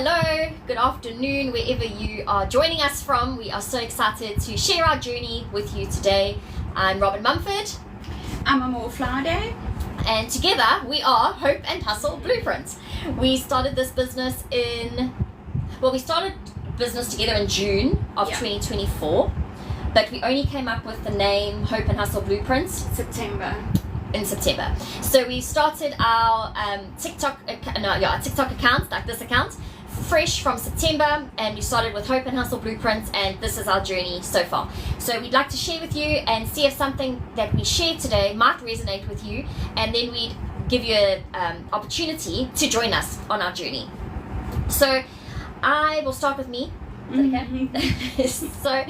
Hello, good afternoon, wherever you are joining us from. We are so excited to share our journey with you today. I'm Robin Mumford. I'm Amor Flade. And together we are Hope and Hustle Blueprint. We started this business together in June of 2024, but we only came up with the name Hope and Hustle Blueprint in September. So we started our TikTok account, like this account, fresh from September, and we started with Hope and Hustle Blueprints, and this is our journey so far. So we'd like to share with you and see if something that we share today might resonate with you, and then we'd give you an opportunity to join us on our journey. So I will start with me. Is that okay?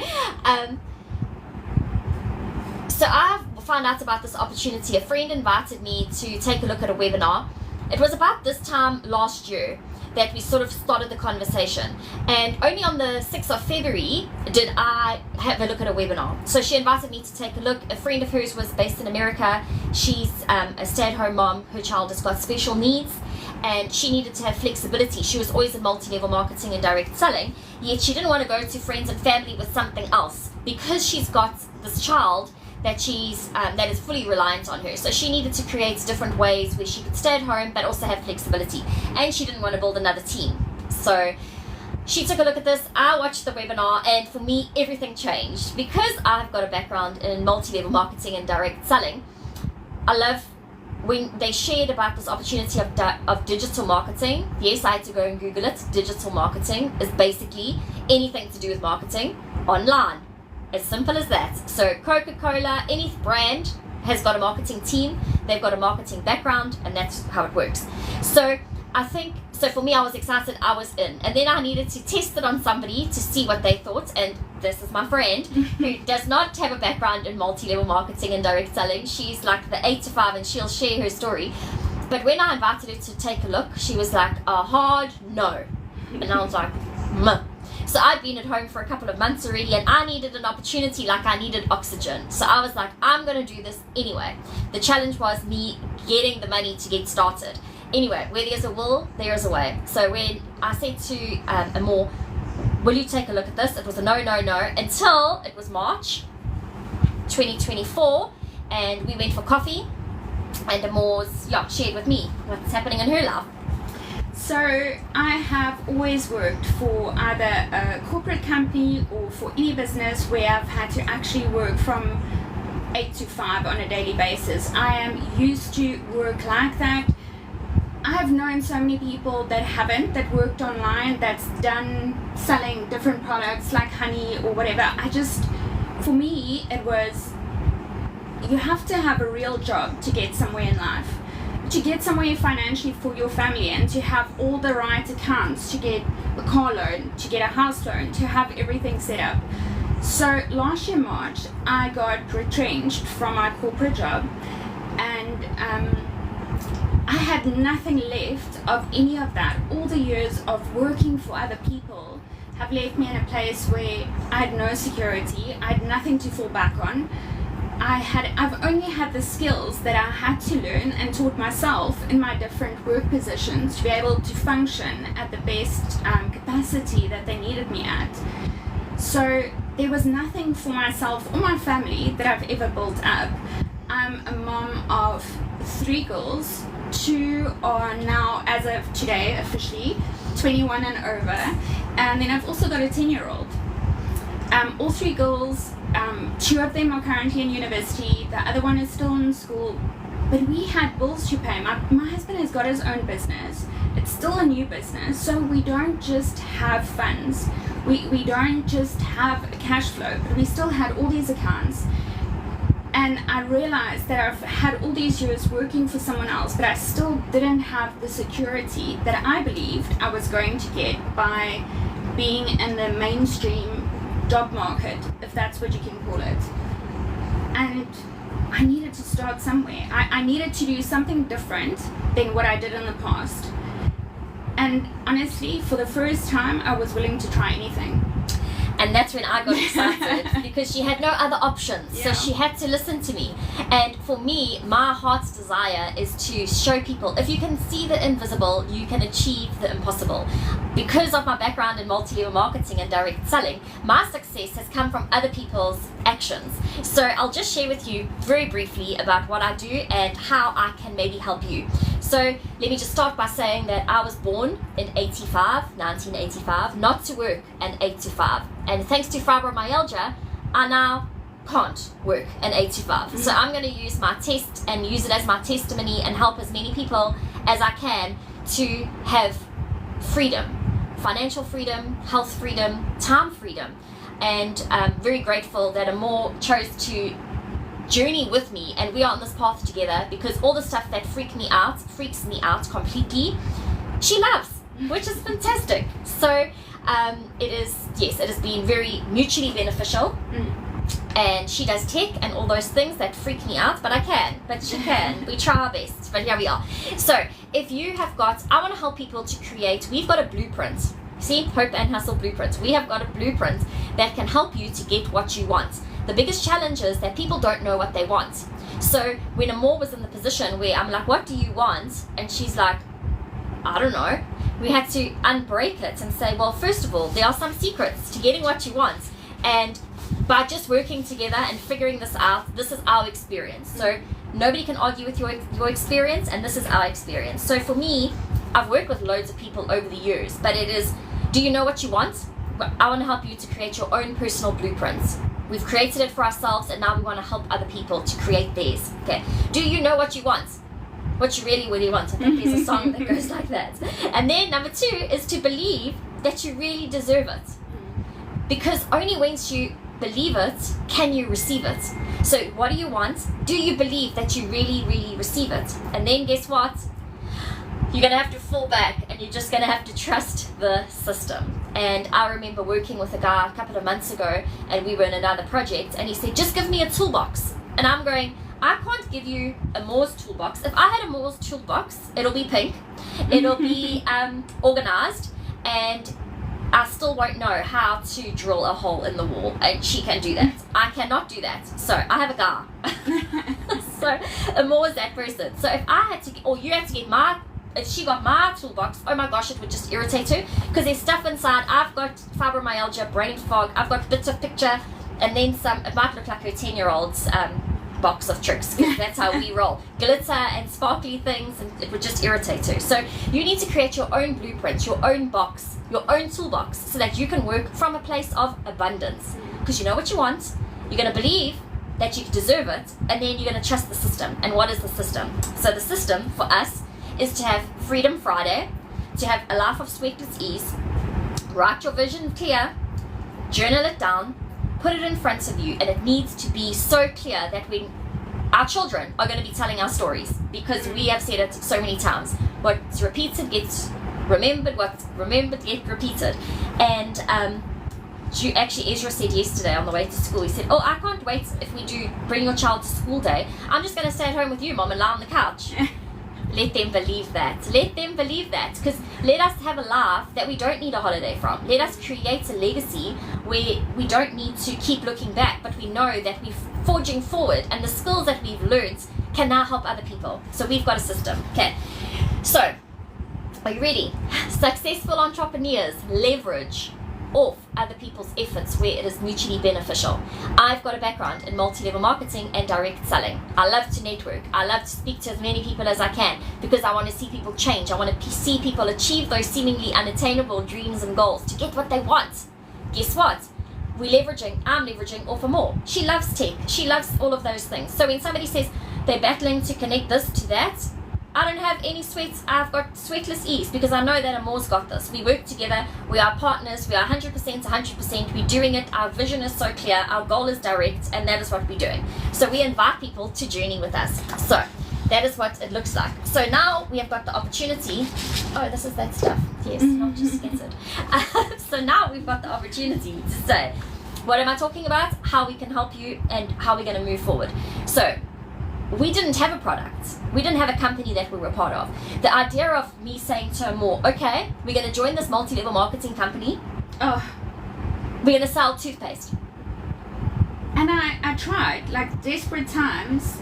So I've found out about this opportunity. A friend invited me to take a look at a webinar. It was about this time last year that we sort of started the conversation, and only on the 6th of February did I have a look at a webinar. So she invited me to take a look. A friend of hers was based in America. She's a stay-at-home mom. Her child has got special needs, and she needed to have flexibility. She was always in multi-level marketing and direct selling, yet she didn't want to go to friends and family with something else because she's got this child that that is fully reliant on her. So she needed to create different ways where she could stay at home but also have flexibility, and she didn't want to build another team. So she took a look at this. I watched the webinar, and for me everything changed because I've got a background in multi-level marketing and direct selling. I love when they shared about this opportunity of digital marketing. Yes, I had to go and Google it. Digital marketing is basically anything to do with marketing online. As simple as that. So Coca-Cola, any brand has got a marketing team, they've got a marketing background, and that's how it works. So for me, I was excited, I was in. And then I needed to test it on somebody to see what they thought, and this is my friend who does not have a background in multi-level marketing and direct selling. She's like the 8 to 5, and she'll share her story. But when I invited her to take a look, she was like, a hard no. And I was like, meh. So I'd been at home for a couple of months already, and I needed an opportunity like I needed oxygen. So I was like, I'm going to do this anyway. The challenge was me getting the money to get started. Anyway, where there's a will, there is a way. So when I said to Amor, will you take a look at this? It was a no, until it was March 2024, and we went for coffee, and Amor's shared with me what's happening in her life. So I have always worked for either a corporate company or for any business where I've had to actually work from 8 to 5 on a daily basis. I am used to work like that. I have known so many people that worked online, that's done selling different products like honey or whatever. For me, it was, you have to have a real job to get somewhere in life, to get somewhere financially for your family, and to have all the right accounts, to get a car loan, to get a house loan, to have everything set up. So last year March, I got retrenched from my corporate job, and I had nothing left of any of that. All the years of working for other people have left me in a place where I had no security. I had nothing to fall back on. I've only had the skills that I had to learn and taught myself in my different work positions to be able to function at the best capacity that they needed me at. So there was nothing for myself or my family that I've ever built up. I'm a mom of 3 girls. 2 are now, as of today, officially 21 and over, and then I've also got a 10-year-old. All 3 girls, 2 of them are currently in university, the other one is still in school, but we had bills to pay. My husband has got his own business. It's still a new business, so we don't just have funds. We don't just have a cash flow, but we still had all these accounts. And I realized that I've had all these years working for someone else, but I still didn't have the security that I believed I was going to get by being in the mainstream job market, if that's what you can call it. And I needed to start somewhere. I needed to do something different than what I did in the past. And honestly, for the first time, I was willing to try anything. And that's when I got excited because she had no other options. So she had to listen to me. And for me, my heart's desire is to show people, if you can see the invisible, you can achieve the impossible. Because of my background in multi-level marketing and direct selling, my success has come from other people's actions. So I'll just share with you very briefly about what I do and how I can maybe help you. So let me just start by saying that I was born in 1985, not to work an 8 to 5. And thanks to fibromyalgia, I now can't work an 8 to 5. So I'm going to use my test and use it as my testimony and help as many people as I can to have freedom, financial freedom, health freedom, time freedom. And I'm very grateful that Amor chose to journey with me, and we are on this path together, because all the stuff that freaks me out completely, she loves, which is fantastic. So it has been very mutually beneficial. And she does tech and all those things that freak me out, but she can. We try our best, but here we are. So if you have got, I want to help people to create, we've got a blueprint. See, Hope and Hustle blueprint. We have got a blueprint that can help you to get what you want. The biggest challenge is that people don't know what they want. So when Amor was in the position where I'm like, what do you want? And she's like, I don't know. We had to unbreak it and say, well, first of all, there are some secrets to getting what you want. And by just working together and figuring this out, this is our experience. So nobody can argue with your experience, and this is our experience. So for me, I've worked with loads of people over the years, but it is, do you know what you want? I want to help you to create your own personal blueprints. We've created it for ourselves, and now we want to help other people to create theirs. Okay. Do you know what you want? What you really, really want? I think there's a song that goes like that. And then number 2 is to believe that you really deserve it. Because only once you believe it, can you receive it? So what do you want? Do you believe that you really, really receive it? And then guess what? You're going to have to fall back, and you're just going to have to trust the system. And I remember working with a guy a couple of months ago, and we were in another project, and he said, just give me a toolbox. And I'm going, I can't give you Amor's toolbox. If I had Amor's toolbox, it'll be pink, it'll be organized, and I still won't know how to drill a hole in the wall, and she can do that. I cannot do that. So I have a guy. So Amor is that person. So if I had to, or you had to get if she got my toolbox, oh my gosh, it would just irritate her, because there's stuff inside. I've got fibromyalgia, brain fog, I've got bits of picture, and then some. It might look like her 10-year-old's box of tricks, because that's how we roll. Glitter and sparkly things, and it would just irritate her. So you need to create your own blueprint, your own box, your own toolbox, so that you can work from a place of abundance. Because you know what you want, you're going to believe that you deserve it, and then you're going to trust the system. And what is the system? So the system for us is to have Freedom Friday, to have a life of sweatless ease, write your vision clear, journal it down, put it in front of you, and it needs to be so clear that when our children are going to be telling our stories, because we have said it so many times, what's repeated gets remembered, what's remembered gets repeated. And actually Ezra said yesterday on the way to school, he said, oh, I can't wait if we do bring your child to school day, I'm just going to stay at home with you, Mom, and lie on the couch. Let them believe that. Let them believe that. Because let us have a life that we don't need a holiday from. Let us create a legacy where we don't need to keep looking back, but we know that we're forging forward, and the skills that we've learned can now help other people. So we've got a system. Okay. So, are you ready? Successful entrepreneurs leverage off other people's efforts where it is mutually beneficial. I've got a background in multi-level marketing and direct selling. I love to network. I love to speak to as many people as I can, because I want to see people change. I want to see people achieve those seemingly unattainable dreams and goals to get what they want. Guess what? I'm leveraging off Amor. She loves tech. She loves all of those things. So when somebody says they're battling to connect this to that, I don't have any sweats. I've got sweatless ease, because I know that Amor's got this. We work together. We are partners. We are 100%. We're doing it. Our vision is so clear. Our goal is direct, and that is what we're doing. So we invite people to journey with us. So that is what it looks like. So now we have got the opportunity. Oh, this is that stuff. Yes, not just scattered. So now we've got the opportunity to say, what am I talking about? How we can help you, and how we're going to move forward. So we didn't have a product. We didn't have a company that we were a part of. The idea of me saying to Amor, okay, we're going to join this multi-level marketing company. Oh, We're going to sell toothpaste. And I tried, like, desperate times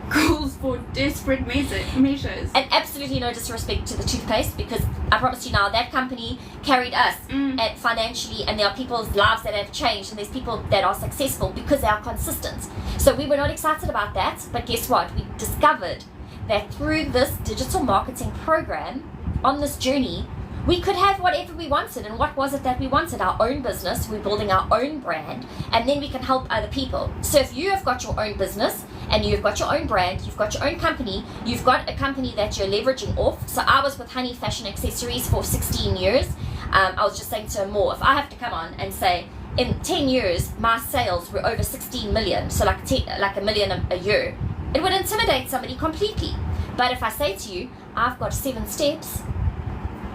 calls for desperate measures. And absolutely no disrespect to the toothpaste, because I promise you now, that company carried us at financially, and there are people's lives that have changed, and there's people that are successful because they are consistent. So we were not excited about that, but guess what? We discovered that through this digital marketing program, on this journey, we could have whatever we wanted. And what was it that we wanted? Our own business. We're building our own brand, and then we can help other people. So if you have got your own business and you've got your own brand, you've got your own company, you've got a company that you're leveraging off. So I was with Honey Fashion Accessories for 16 years. I was just saying to her, more, if I have to come on and say, in 10 years, my sales were over 16 million, so like $1 million a year, it would intimidate somebody completely. But if I say to you, I've got 7 steps,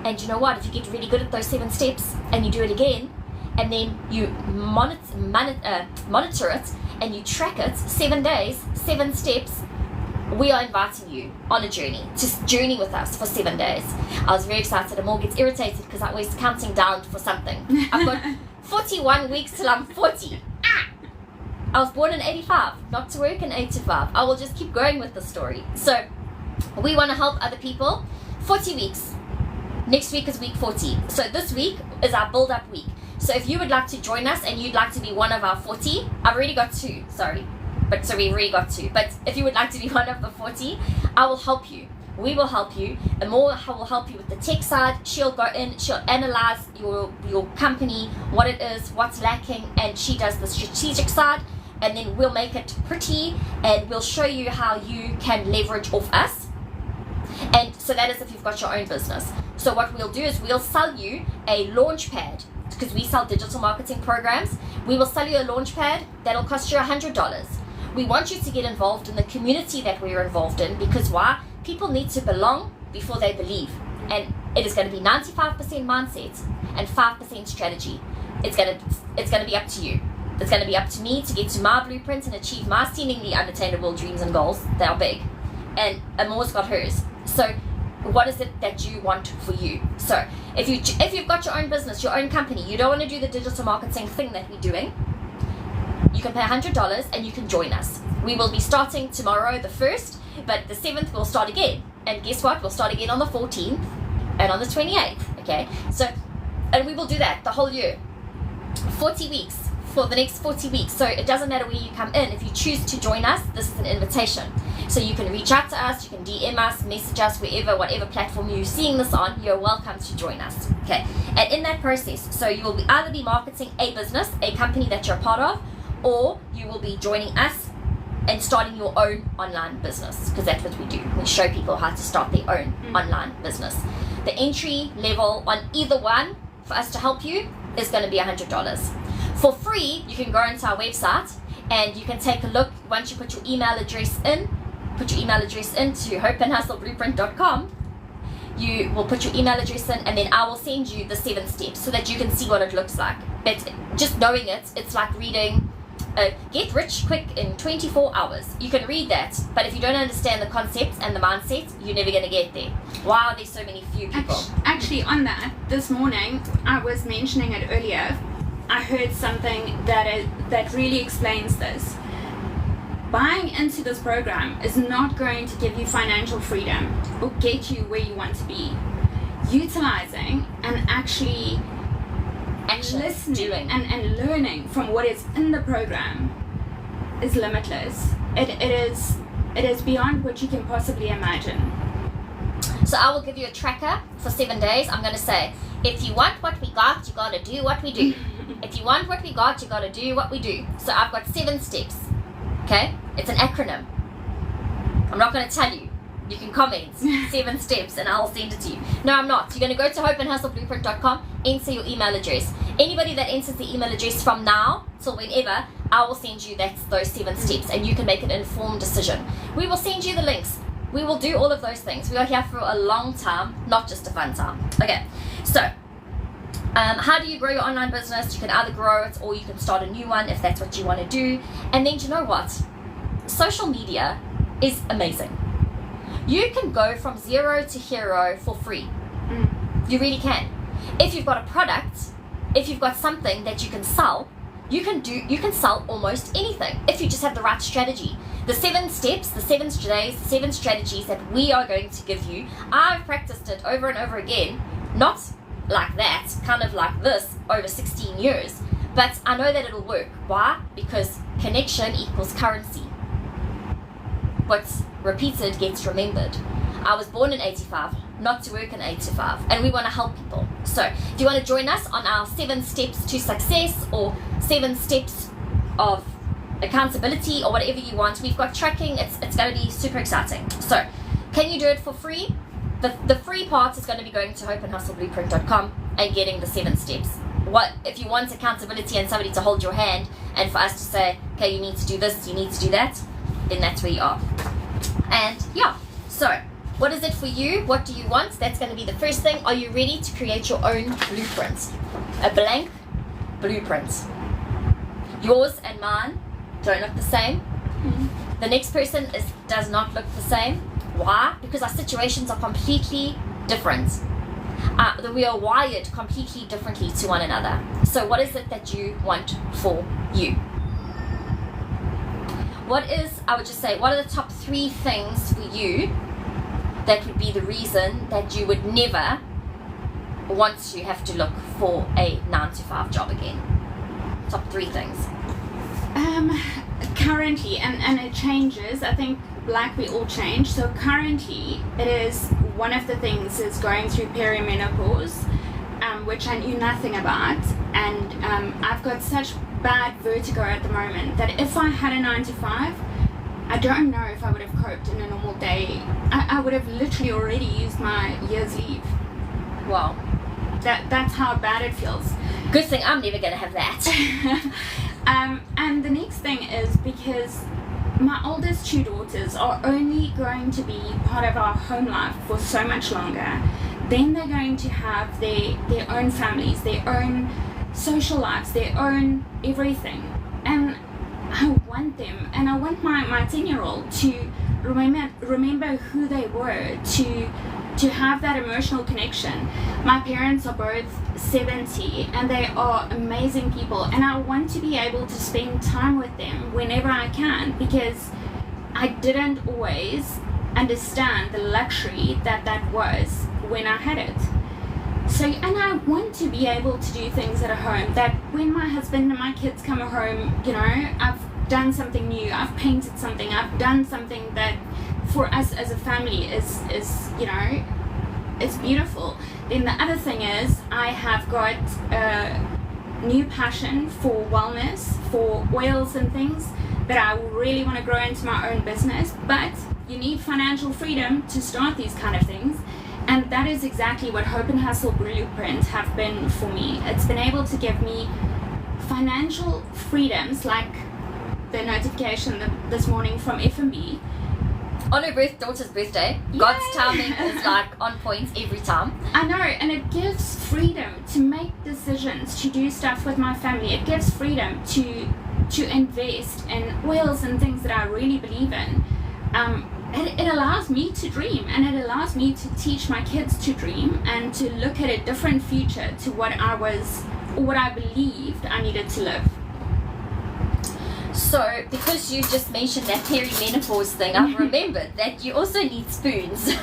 and you know what, if you get really good at those 7 steps and you do it again, and then you monitor it and you track it, 7 days, 7 steps, we are inviting you on a journey, to journey with us for 7 days. I was very excited. Amor gets irritated because I'm always counting down for something. I've got 41 weeks till I'm 40. I was born in 85, not to work in 8 to 5. I will just keep going with the story. So we want to help other people. 40 weeks. Next week is week 40. So this week is our build-up week. So if you would like to join us and you'd like to be one of our 40, I've already got 2, sorry. But so we've already got 2. But if you would like to be one of the 40, I will help you. We will help you. Amor will help you with the tech side. She'll go in, she'll analyze your company, what it is, what's lacking, and she does the strategic side. And then we'll make it pretty, and we'll show you how you can leverage off us. And so that is if you've got your own business. So what we'll do is we'll sell you a launch pad, because we sell digital marketing programs. We will sell you a launch pad that'll cost you $100. We want you to get involved in the community that we're involved in, because why? People need to belong before they believe. And it is going to be 95% mindset and 5% strategy. It's going to be up to you. It's going to be up to me to get to my blueprint and achieve my seemingly unattainable dreams and goals. They are big. And Amor's got hers. So what is it that you want for you? So if you've got your own business, your own company, you don't want to do the digital marketing thing that we're doing, you can pay $100 and you can join us. We will be starting tomorrow, the 1st, but the 7th we'll start again. And guess what? We'll start again on the 14th and on the 28th. Okay? So, and we will do that the whole year. 40 weeks. For the next 40 weeks. So it doesn't matter where you come in. If you choose to join us, this is an invitation. So you can reach out to us, you can DM us, message us, whatever platform you're seeing this on, you're welcome to join us. Okay. And in that process, so you will either be marketing a business, a company that you're a part of, or you will be joining us and starting your own online business, because that's what we do. We show people how to start their own online business. The entry level on either one for us to help you is going to be $100. For free, you can go into our website and you can take a look. Once you put your email address into hopeandhustleblueprint.com, you will put your email address in, and then I will send you the 7 steps so that you can see what it looks like. But just knowing it's like reading Get Rich Quick in 24 Hours. You can read that, but if you don't understand the concepts and the mindset, you're never going to get there. Wow, there's so many few people. Actually, on that, this morning, I was mentioning it earlier, I heard something that really explains this. Buying into this program is not going to give you financial freedom or get you where you want to be. Utilizing and actually listening and learning from what is in the program is limitless. It is beyond what you can possibly imagine. So I will give you a tracker for 7 days. I'm going to say, if you want what we got, you got to do what we do. If you want what we got, you got to do what we do. So I've got 7 steps. Okay? It's an acronym. I'm not going to tell you. You can comment 7 steps and I'll send it to you. No, I'm not. You're going to go to hopeandhustleblueprint.com, enter your email address. Anybody that enters the email address from now till whenever, I will send you those 7 steps and you can make an informed decision. We will send you the links. We will do all of those things. We are here for a long time, not just a fun time. Okay, so how do you grow your online business? You can either grow it or you can start a new one if that's what you want to do. And then, do you know what? Social media is amazing. You can go from 0 to hero for free. You really can. If you've got a product if you've got something that you can sell, you can sell almost anything if you just have the right strategy. The 7 steps, the 7 days, the 7 strategies that we are going to give you, I've practiced it over and over again, not like that, kind of like this, over 16 years. But I know that it'll work. Why? Because connection equals currency. What's repeated gets remembered. I was born in 85, not to work in 8 to 5, and we want to help people. So if you want to join us on our 7 steps to success, or 7 steps of accountability, or whatever you want, we've got tracking. It's going to be super exciting. So can you do it for free? The free part is going to be going to hopeandhustleblueprint.com and getting the 7 steps. What if you want accountability and somebody to hold your hand and for us to say, okay, you need to do this, you need to do that, then that's where you are. And yeah, so what is it for you? What do you want? That's going to be the first thing. Are you ready to create your own blueprint? A blank blueprint. Yours and mine don't look the same. The next person does not look the same. Why? Because our situations are completely different. We are wired completely differently to one another. So what is it that you want for you? What are the top 3 things for you that would be the reason that you would never want to have to look for a 9 to 5 job again? Top 3 things. Currently, and it changes, I think, like we all change. So currently, it is one of the things is going through perimenopause, which I knew nothing about, and I've got such bad vertigo at the moment that if I had a 9 to 5, I don't know if I would have coped in a normal day. I would have literally already used my year's leave. Wow. That's how bad it feels. Good thing I'm never going to have that. And the next thing is because my oldest 2 daughters are only going to be part of our home life for so much longer. Then they're going to have their own families, their own social lives, their own everything. And I want them, and I want my 10-year-old to remember who they were, to have that emotional connection. My parents are both 70 and they are amazing people, and I want to be able to spend time with them whenever I can, because I didn't always understand the luxury that was when I had it. So, and I want to be able to do things at home that when my husband and my kids come home, I've done something new, I've painted something, I've done something that for us as a family is it's beautiful. Then the other thing is I have got a new passion for wellness, for oils and things that I really want to grow into my own business, but you need financial freedom to start these kind of things. And that is exactly what Hope and Hustle Blueprint have been for me. It's been able to give me financial freedoms, like the notification this morning from F&B. On her daughter's birthday. Yay! God's timing is like on point every time. I know, and it gives freedom to make decisions, to do stuff with my family. It gives freedom to invest in oils and things that I really believe in. It allows me to dream, and it allows me to teach my kids to dream and to look at a different future to what I believed I needed to live. So, because you just mentioned that perimenopause thing, I've remembered that you also need spoons. So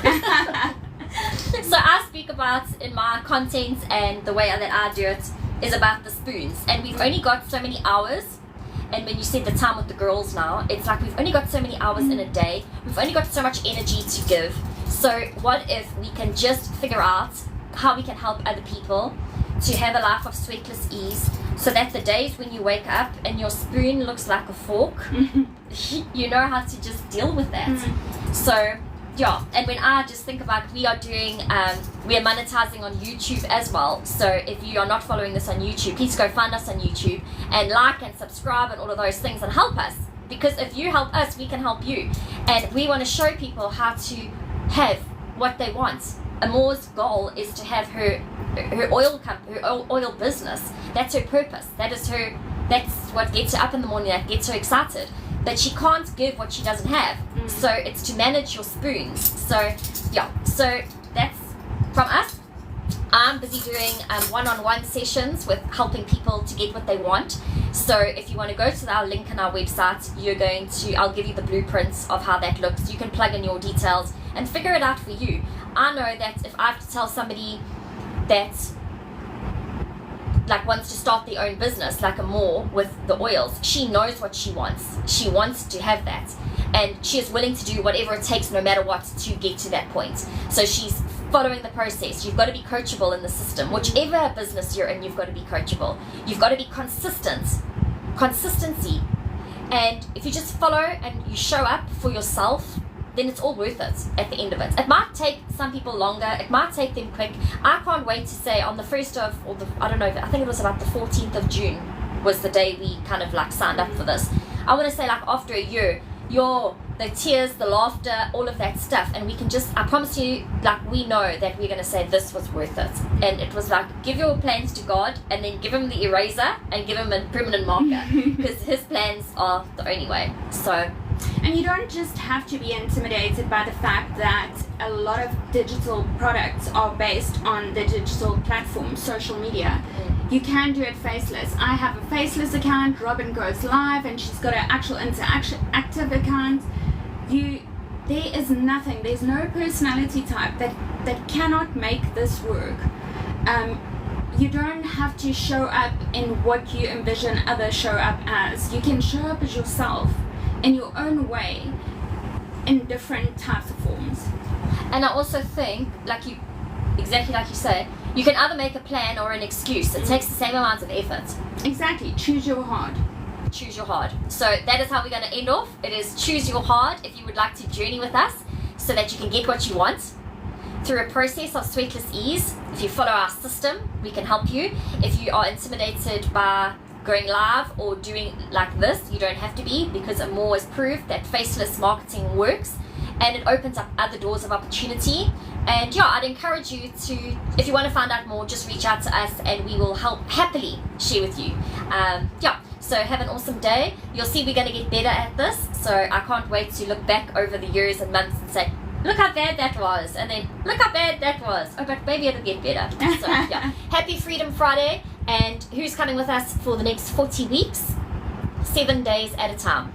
I speak about in my content, and the way that I do it is about the spoons. And we've only got so many hours. And when you said the time with the girls now, it's like we've only got so many hours in a day. We've only got so much energy to give. So what if we can just figure out how we can help other people to have a life of sweatless ease, so that the days when you wake up and your spoon looks like a fork, you know how to just deal with that. So yeah, and when I just think about, we are monetizing on YouTube as well. So if you are not following this on YouTube, please go find us on YouTube and like and subscribe and all of those things, and help us, because if you help us, we can help you. And we want to show people how to have what they want. Amore's goal is to have her oil business. That's her purpose. That's what gets her up in the morning, that gets her excited. But she can't give what she doesn't have. So it's to manage your spoons. So yeah, so that's from us. I'm I'm busy doing one-on-one sessions with helping people to get what they want. So if you want to go to our link on our website, I'll give you the blueprints of how that looks. You can plug in your details and figure it out for you. I know that if I have to tell somebody that like wants to start their own business, like a more with the oils, she knows what she wants. She wants to have that, and she is willing to do whatever it takes, no matter what, to get to that point. So she's following the process. You've got to be coachable in the system. Whichever business you're in, you've got to be coachable. You've got to be consistency. And if you just follow and you show up for yourself, then it's all worth it at the end of it. It might take some people longer, it might take them quick. I can't wait to say on the 1st of, I think it was about the 14th of June was the day we kind of like signed up for this. I want to say like after a year, the tears, the laughter, all of that stuff, and we can just, I promise you, like we know that we're going to say this was worth it. And it was like, give your plans to God and then give him the eraser and give him a permanent marker, because his plans are the only way. So, and you don't just have to be intimidated by the fact that a lot of digital products are based on the digital platform, social media. You can do it faceless. I have a faceless account, Robin goes live, and she's got an actual active account. There is nothing, there's no personality type that cannot make this work. You don't have to show up in what you envision others show up as. You can show up as yourself in your own way, in different types of forms. And I also think, exactly like you say, you can either make a plan or an excuse. It takes the same amount of effort. Exactly. Choose your hard. Choose your hard. So that is how we're going to end off. It is choose your hard if you would like to journey with us so that you can get what you want through a process of sweatless ease. If you follow our system, we can help you. If you are intimidated by going live or doing like this, you don't have to be, because Amor has proved that faceless marketing works and it opens up other doors of opportunity. And yeah, I'd encourage you to, if you want to find out more, just reach out to us and we will happily share with you. So have an awesome day. You'll see we're going to get better at this, so I can't wait to look back over the years and months and say, look how bad that was, and then look how bad that was. Oh, but maybe it'll get better. So yeah, happy Freedom Friday. And who's coming with us for the next 40 weeks? 7 days at a time.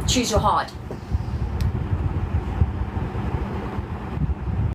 Choose your hard.